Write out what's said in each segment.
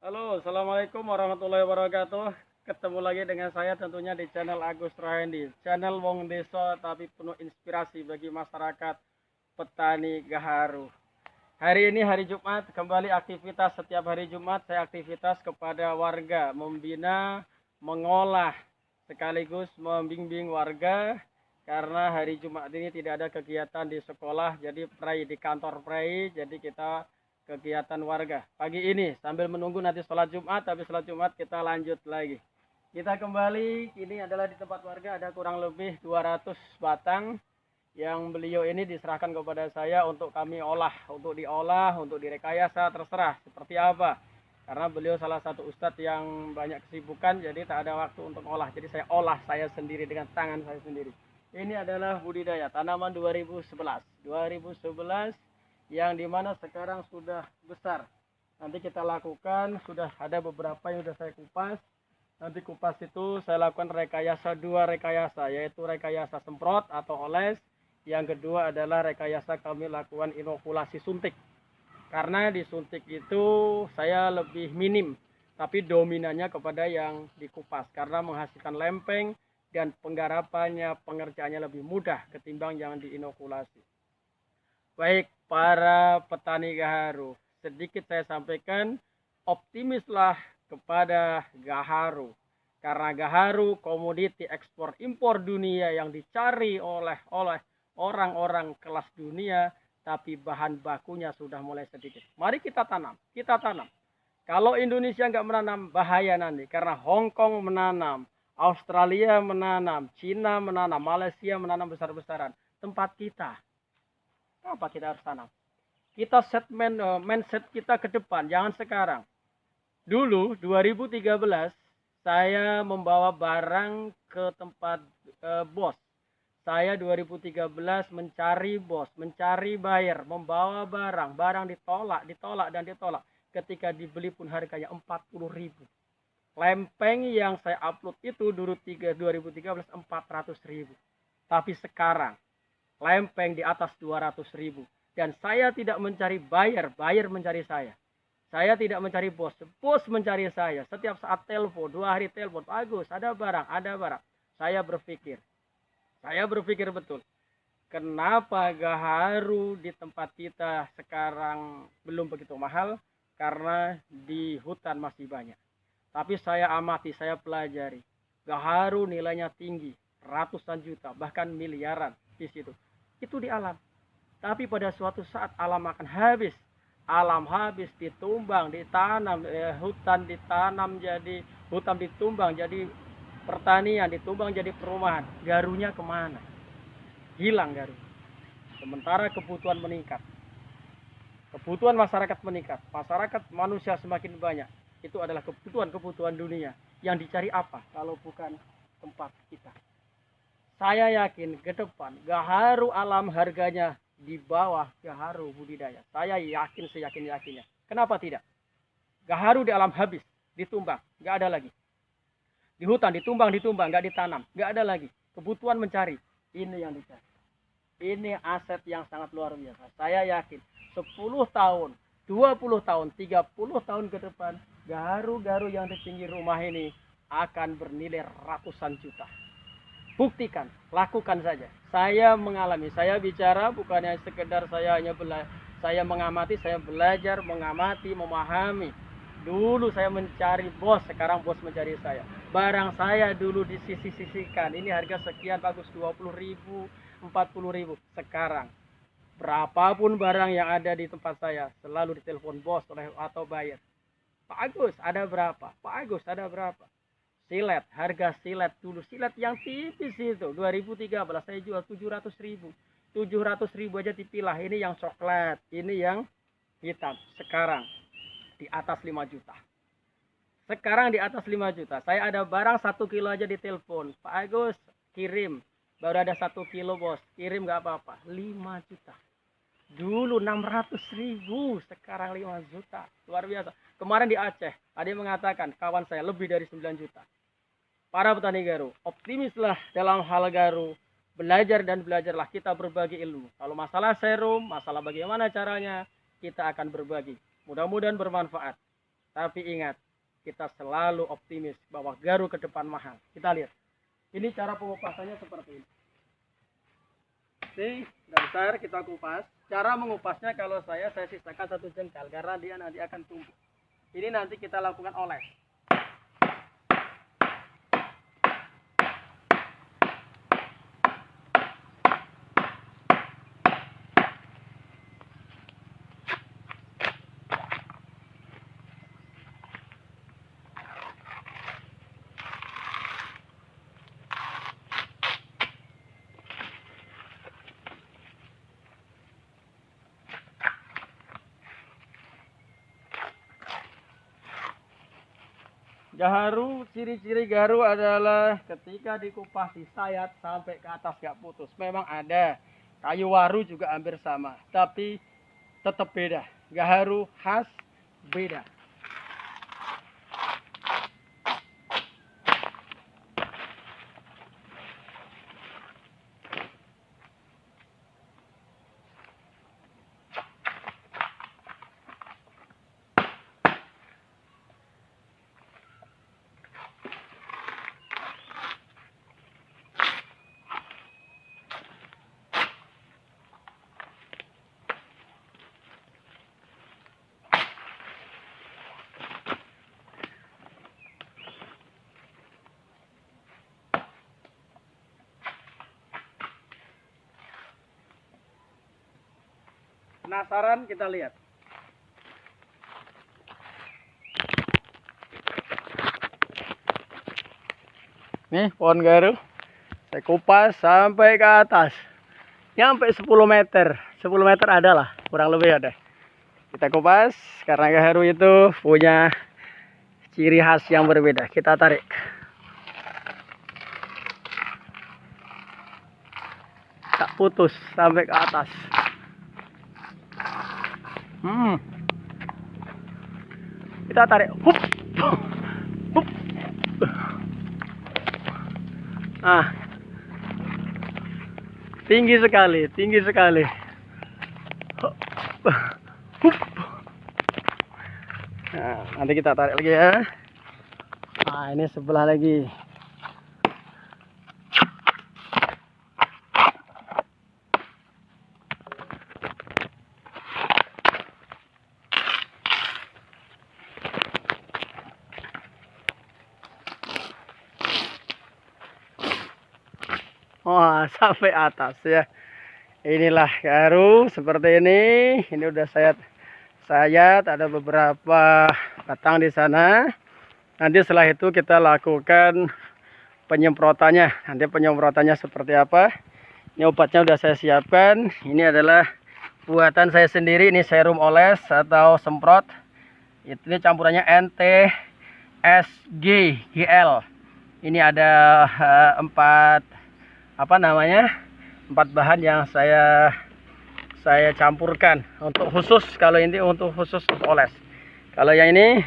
Halo, assalamualaikum warahmatullahi wabarakatuh. Ketemu lagi dengan saya tentunya di channel Agus Rahendi, channel Wong Deso tapi penuh inspirasi bagi masyarakat petani Gaharu. Hari ini hari Jumat, kembali aktivitas setiap hari Jumat saya aktivitas kepada warga, membina, mengolah, sekaligus membimbing warga karena hari Jumat ini tidak ada kegiatan di sekolah, jadi di kantor jadi kita kegiatan warga pagi ini sambil menunggu nanti sholat Jumat. Habis sholat Jumat kita lanjut lagi, kita kembali. Ini adalah di tempat warga, ada kurang lebih 200 batang yang beliau ini diserahkan kepada saya untuk kami olah, untuk diolah, untuk direkayasa, terserah seperti apa, karena beliau salah satu ustadz yang banyak kesibukan, jadi tak ada waktu untuk olah, jadi saya olah saya sendiri dengan tangan saya sendiri. Ini adalah budidaya tanaman 2011 yang dimana sekarang sudah besar. Nanti kita lakukan, sudah ada beberapa yang sudah saya kupas. Nanti kupas itu saya lakukan rekayasa, dua rekayasa, yaitu rekayasa semprot atau oles. Yang kedua adalah rekayasa kami lakukan inokulasi suntik. Karena di suntik itu saya lebih minim, tapi dominannya kepada yang dikupas karena menghasilkan lempeng dan penggarapannya, pengerjaannya lebih mudah ketimbang yang diinokulasi. Baik para petani Gaharu, sedikit saya sampaikan, optimislah kepada Gaharu. Karena Gaharu komoditi ekspor impor dunia yang dicari oleh orang-orang kelas dunia, tapi bahan bakunya sudah mulai sedikit. Mari kita tanam, kita tanam. Kalau Indonesia nggak menanam, bahaya nanti. Karena Hong Kong menanam, Australia menanam, Cina menanam, Malaysia menanam besar-besaran. Tempat kita, apa kita harus tanam? Kita set mindset kita ke depan, jangan sekarang. Dulu 2013 saya membawa barang ke tempat bos. Saya 2013 mencari bos, mencari buyer, membawa barang ditolak. Ketika dibeli pun harganya 40.000. Lempeng yang saya upload itu dulu 2013 400.000. Tapi sekarang lempeng di atas 200.000. Dan saya tidak mencari buyer, buyer mencari saya. Saya tidak mencari bos, bos mencari saya. Setiap saat telepon, 2 hari telepon, bagus, ada barang, ada barang. Saya berpikir betul. Kenapa Gaharu di tempat kita sekarang belum begitu mahal? Karena di hutan masih banyak. Tapi saya amati, saya pelajari. Gaharu nilainya tinggi, ratusan juta, bahkan miliaran di situ. Itu di alam. Tapi pada suatu saat alam akan habis. Alam habis, ditumbang, ditanam, hutan ditanam jadi, hutan ditumbang jadi pertanian, ditumbang jadi perumahan. Garunya kemana? Hilang garu. Sementara kebutuhan meningkat. Kebutuhan masyarakat meningkat. Masyarakat manusia semakin banyak. Itu adalah kebutuhan dunia. Yang dicari apa kalau bukan tempat kita? Saya yakin ke depan Gaharu alam harganya di bawah Gaharu budidaya. Saya yakin seyakin-yakinnya. Kenapa tidak? Gaharu di alam habis, ditumbang, nggak ada lagi. Di hutan ditumbang, nggak ditanam, nggak ada lagi. Kebutuhan mencari, ini yang dicari. Ini aset yang sangat luar biasa. Saya yakin 10 tahun, 20 tahun, 30 tahun ke depan, Gaharu-gaharu yang di pinggir rumah ini akan bernilai ratusan juta. Buktikan, lakukan saja. Saya mengalami, saya bicara bukannya sekedar saya hanya saya mengamati, saya belajar, mengamati, memahami. Dulu saya mencari bos, sekarang bos mencari saya. Barang saya dulu disisi-sisikan, ini harga sekian bagus 20.000, 40.000. Sekarang berapapun barang yang ada di tempat saya selalu ditelepon bos atau buyer. Pak Agus ada berapa? Pak Agus ada berapa? Silet, harga silet dulu, silet yang tipis itu 2013 saya jual 700.000. 700.000 aja dipilah. Ini yang coklat, ini yang hitam. Sekarang di atas 5 juta. Sekarang di atas 5 juta. Saya ada barang 1 kilo aja ditelepon, Pak Agus kirim. Baru ada 1 kilo bos, kirim gak apa-apa. 5 juta. Dulu 600.000, sekarang 5 juta. Luar biasa. Kemarin di Aceh, ada yang mengatakan kawan saya lebih dari 9 juta. Para petani garu, optimislah dalam hal garu. Belajar dan belajarlah, kita berbagi ilmu. Kalau masalah serum, masalah bagaimana caranya, kita akan berbagi. Mudah-mudahan bermanfaat. Tapi ingat, kita selalu optimis bahwa garu ke depan mahal. Kita lihat. Ini cara pengupasannya seperti ini. Ini sudah besar, kita kupas. Cara mengupasnya kalau saya sisakan 1 jengkal karena dia nanti akan tumpuk. Ini nanti kita lakukan oles. Gaharu, ciri-ciri gaharu adalah ketika dikupas di sayat sampai ke atas gak putus. Memang ada, kayu waru juga hampir sama, tapi tetap beda. Gaharu khas beda. Penasaran? Kita lihat. Nih pohon garu. Saya kupas sampai ke atas. Nyampe 10 meter. 10 meter ada lah. Kurang lebih ada. Kita kupas. Karena garu itu punya ciri khas yang berbeda. Kita tarik. Tak putus sampai ke atas. Kita tarik. Hup. Hup. Ah. Tinggi sekali, tinggi sekali. Hup. Nah, nanti kita tarik lagi ya. Nah, ini sebelah lagi. Wah, sampai atas ya. Inilah garu seperti ini. Ini udah sayat, ada beberapa batang di sana. Nanti setelah itu kita lakukan penyemprotannya. Nanti penyemprotannya seperti apa? Ini obatnya udah saya siapkan. Ini adalah buatan saya sendiri. Ini serum oles atau semprot. Ini campurannya NTSG-GL. Ini ada 4 bahan yang saya campurkan untuk khusus. Kalau ini untuk khusus oles. Kalau yang ini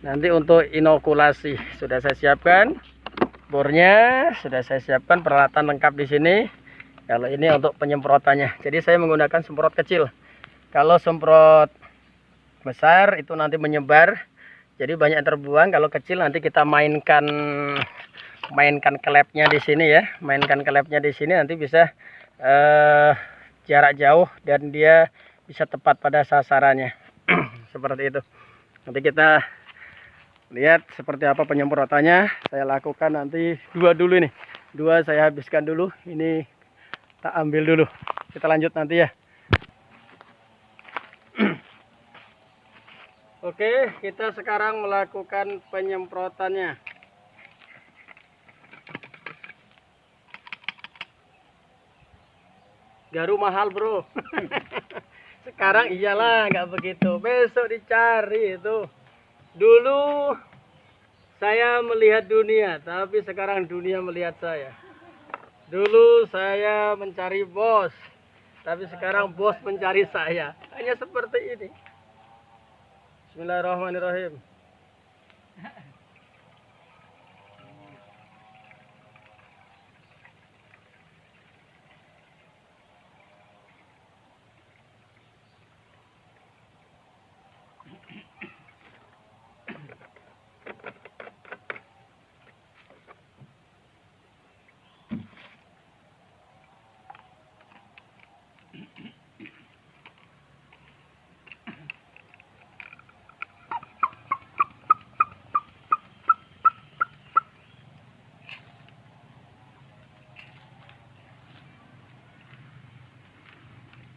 nanti untuk inokulasi. Sudah saya siapkan bornya, sudah saya siapkan peralatan lengkap di sini. Kalau ini untuk penyemprotannya. Jadi saya menggunakan semprot kecil. Kalau semprot besar itu nanti menyebar. Jadi banyak yang terbuang. Kalau kecil nanti kita mainkan klepnya di sini ya. Mainkan klepnya di sini nanti bisa jarak jauh dan dia bisa tepat pada sasarannya. Seperti itu. Nanti kita lihat seperti apa penyemprotannya. Saya lakukan nanti 2 dulu nih. 2 saya habiskan dulu. Ini tak ambil dulu. Kita lanjut nanti ya. Oke, kita sekarang melakukan penyemprotannya. Garu mahal bro. Sekarang iyalah nggak begitu. Besok dicari itu. Dulu saya melihat dunia, tapi sekarang dunia melihat saya. Dulu saya mencari bos, tapi sekarang bos mencari saya. Hanya seperti ini. Bismillahirrahmanirrahim.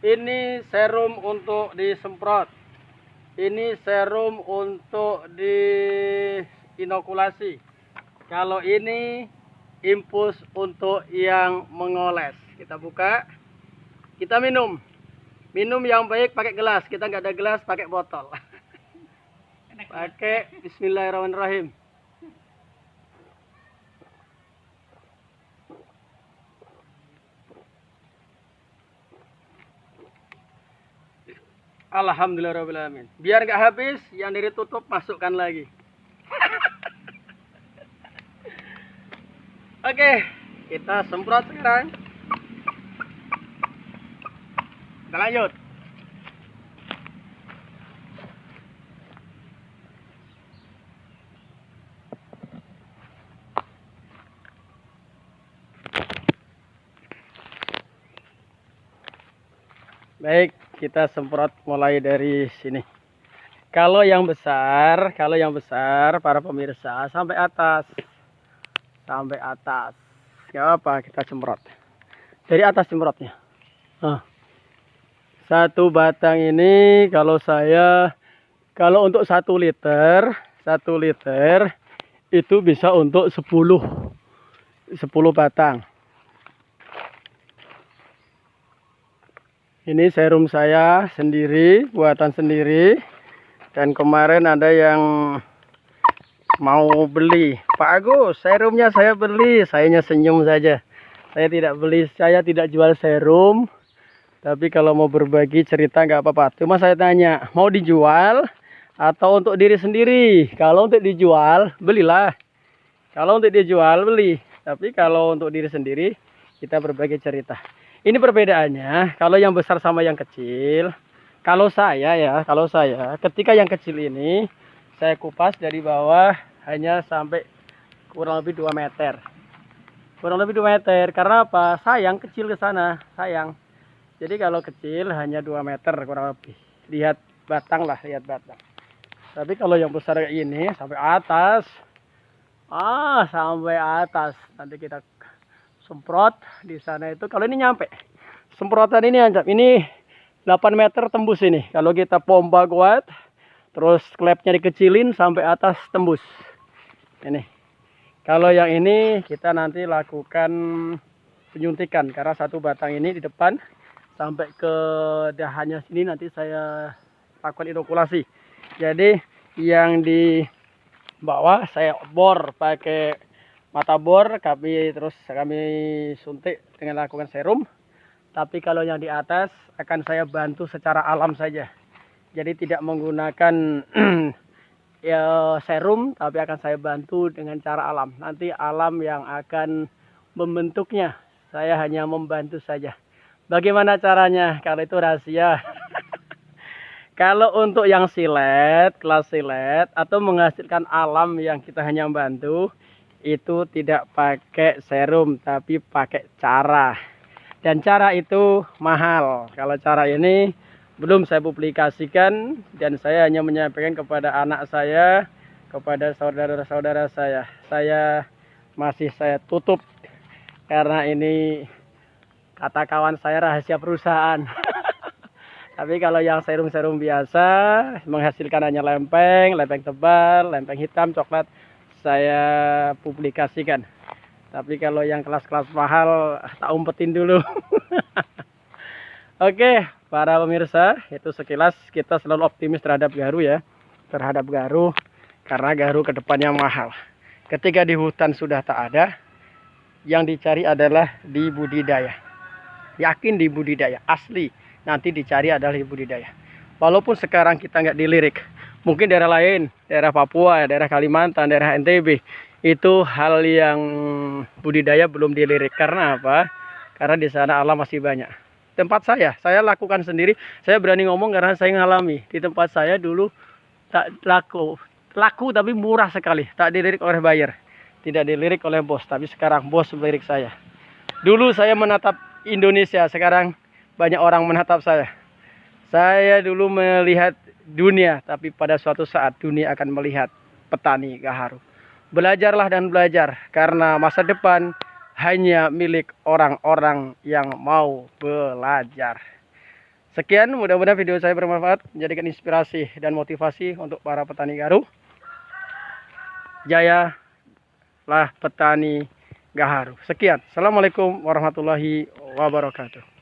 Ini serum untuk disemprot. Ini serum untuk diinokulasi. Kalau ini infus untuk yang mengoles. Kita buka, kita minum. Minum yang baik pakai gelas. Kita nggak ada gelas, pakai botol. Pakai Bismillahirrahmanirrahim. Alhamdulillahirrahmanirrahim. Biar nggak habis, yang ditutup masukkan lagi. Oke, kita semprot sekarang. Kita lanjut. Baik, kita semprot mulai dari sini. Kalau yang besar para pemirsa sampai atas. Sampai atas. Gak apa, kita semprot. Dari atas semprotnya. Nah. Satu batang ini kalau untuk 1 liter itu bisa untuk 10 batang. Ini serum saya sendiri, buatan sendiri. Dan kemarin ada yang mau beli. Pak Agus, serumnya saya beli. Sayanya senyum saja. Saya tidak beli, saya tidak jual serum. Tapi kalau mau berbagi cerita nggak apa-apa. Cuma saya tanya, mau dijual atau untuk diri sendiri? Kalau untuk dijual, belilah. Kalau untuk dijual, beli. Tapi kalau untuk diri sendiri, kita berbagi cerita. Ini perbedaannya, kalau yang besar sama yang kecil. Kalau saya, ketika yang kecil ini, saya kupas dari bawah hanya sampai kurang lebih 2 meter. Kurang lebih 2 meter, karena apa? Sayang kecil ke sana, sayang. Jadi kalau kecil hanya 2 meter kurang lebih. Lihat batang lah, lihat batang. Tapi kalau yang besar kayak ini sampai atas. Sampai atas. Nanti kita semprot di sana itu. Kalau ini nyampe. Semprotan ini ancap. Ini 8 meter tembus ini. Kalau kita pompa kuat, terus klepnya dikecilin sampai atas tembus. Ini. Kalau yang ini kita nanti lakukan penyuntikan karena satu batang ini di depan sampai ke dahannya sini nanti saya lakukan inokulasi. Jadi yang di bawah saya bor pakai mata bor, terus kami suntik dengan lakukan serum. Tapi kalau yang di atas akan saya bantu secara alam saja. Jadi tidak menggunakan serum, tapi akan saya bantu dengan cara alam. Nanti alam yang akan membentuknya. Saya hanya membantu saja. Bagaimana caranya? Kalau itu rahasia. Kalau untuk yang kelas silet atau menghasilkan alam yang kita hanya bantu, itu tidak pakai serum tapi pakai cara. Dan cara itu mahal. Kalau cara ini belum saya publikasikan dan saya hanya menyampaikan kepada anak saya, kepada saudara-saudara saya. Saya tutup karena ini kata kawan saya rahasia perusahaan. Tapi kalau yang serum-serum biasa menghasilkan hanya lempeng tebal, lempeng hitam, coklat, saya publikasikan. Tapi kalau yang kelas-kelas mahal tak umpetin dulu. Oke, para pemirsa, itu sekilas kita selalu optimis terhadap garu ya. Terhadap garu karena garu kedepannya mahal. Ketika di hutan sudah tak ada, yang dicari adalah di budidaya. Yakin di budidaya asli, nanti dicari adalah di budidaya. Walaupun sekarang kita nggak dilirik, mungkin daerah lain, daerah Papua, daerah Kalimantan, daerah NTB, itu hal yang budidaya belum dilirik. Karena apa? Karena di sana alam masih banyak. Tempat saya lakukan sendiri. Saya berani ngomong karena saya ngalami. Di tempat saya dulu tak laku tapi murah sekali, tak dilirik oleh buyer, tidak dilirik oleh bos. Tapi sekarang bos melirik saya. Dulu saya menatap Indonesia, sekarang banyak orang menatap saya. Saya dulu melihat dunia, tapi pada suatu saat dunia akan melihat petani gaharu. Belajarlah dan belajar, karena masa depan hanya milik orang-orang yang mau belajar. Sekian, mudah-mudahan video saya bermanfaat, menjadikan inspirasi dan motivasi untuk para petani gaharu. Jayalah petani gaharu. Sekian. Assalamualaikum warahmatullahi wabarakatuh.